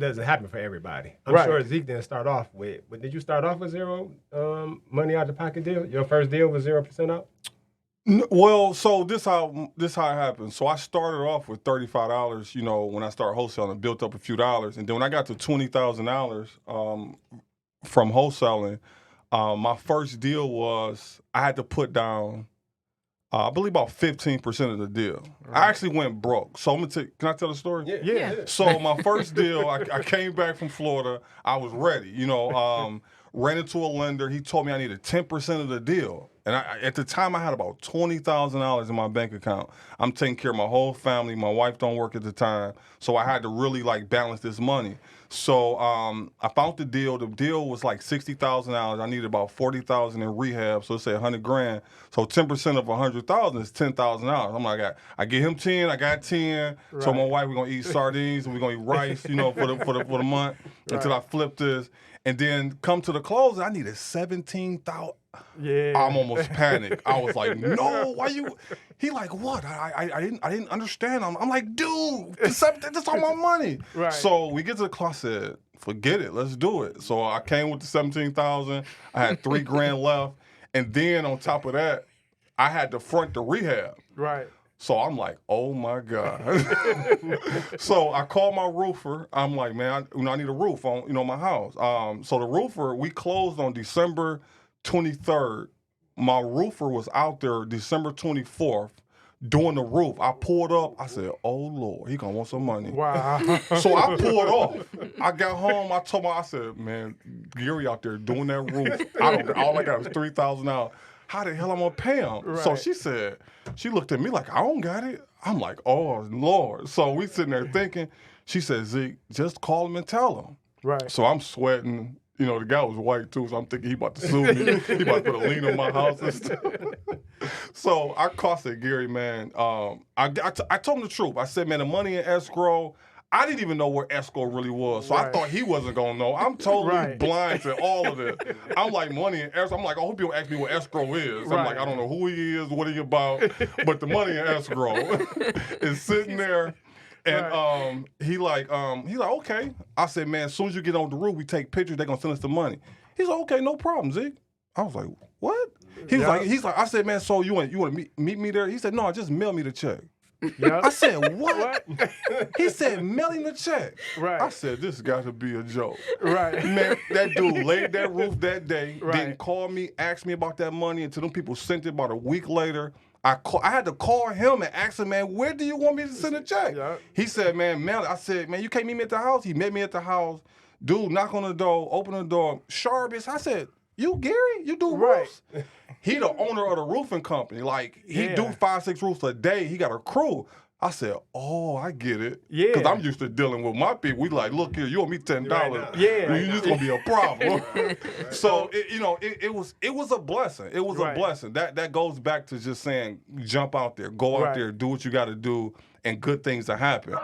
that doesn't happen for everybody. I'm sure Zeke didn't start off with. But did you start off with zero money out of pocket deal? Your first deal was 0% out. Well, so this how it happened. So I started off with $35, when I started wholesaling, built up a few dollars, and then when I got to $20,000 from wholesaling, my first deal was I had to put down, I believe about 15% of the deal. I actually went broke. So I'm gonna can I tell the story? Yeah. So my first deal, I came back from Florida. I was ready. Ran into a lender. He told me I needed 10% of the deal. And at the time, I had about $20,000 in my bank account. I'm taking care of my whole family. My wife don't work at the time. So I had to really balance this money. So I found the deal. The deal was like $60,000. I needed about $40,000 in rehab. So let's say $100,000. So 10% of $100,000 is $10,000. I'm like, I get him 10. I got 10. Right. So my wife, we're gonna eat sardines and we're gonna eat rice, for the month until I flip this. And then come to the close, I needed $17,000. Yeah. I'm almost panicked. I was like, no, why you? He like, what? I didn't understand. I'm like, dude, that's all my money. Right. So we get to the close. I said, forget it, let's do it. So I came with the $17,000. I had $3,000 left, and then on top of that, I had to front the rehab. Right. So I'm like, oh my God. So I called my roofer. I'm like, man, I need a roof on, my house. So the roofer, we closed on December 23rd. My roofer was out there December 24th doing the roof. I pulled up. I said, oh Lord, he gonna want some money. Wow. So I pulled off. I got home. I said, man, Gary out there doing that roof. All I got was $3,000. How the hell am I gonna pay him? Right. So she looked at me like, I don't got it. I'm like, oh Lord. So we sitting there thinking, she said, Zeke, just call him and tell him. Right. So I'm sweating. The guy was white too, so I'm thinking he about to sue me. He about to put a lien on my house and stuff. So I said, Gary, man, I told him the truth. I said, man, the money in escrow, I didn't even know where escrow really was. So I thought he wasn't going to know. I'm totally blind to all of it. I'm like, money in escrow. I'm like, I hope you don't ask me what escrow is. I'm like, I don't know who he is, what he about, but the money in escrow is sitting there. And he like, okay. I said, man, as soon as you get on the roof, we take pictures, they're going to send us the money. He's like, okay, no problem, Zeke. I was like, what? He's like, I said, man, so you want to meet me there? He said, no, just mail me the check. I said, what? He said, mail him the check. Right. I said, this got to be a joke. Right. Man, that dude laid that roof that day, didn't call me, ask me about that money until them people sent it about a week later. I had to call him and ask him, man, where do you want me to send a check? Yeah. He said, man, mail it. I said, man, you can't meet me at the house? He met me at the house. Dude, knock on the door, open the door. Sharpest. I said, you Gary? You do roofs? He the owner of the roofing company. Like, he do 5-6 roofs a day. He got a crew. I said, oh, I get it. Yeah. Because I'm used to dealing with my people. We like, look here, you owe me $10. Yeah. This going to be a problem. So, it was a blessing. It was a blessing. That goes back to just saying, jump out there. Go out there, do what you got to do, and good things will happen.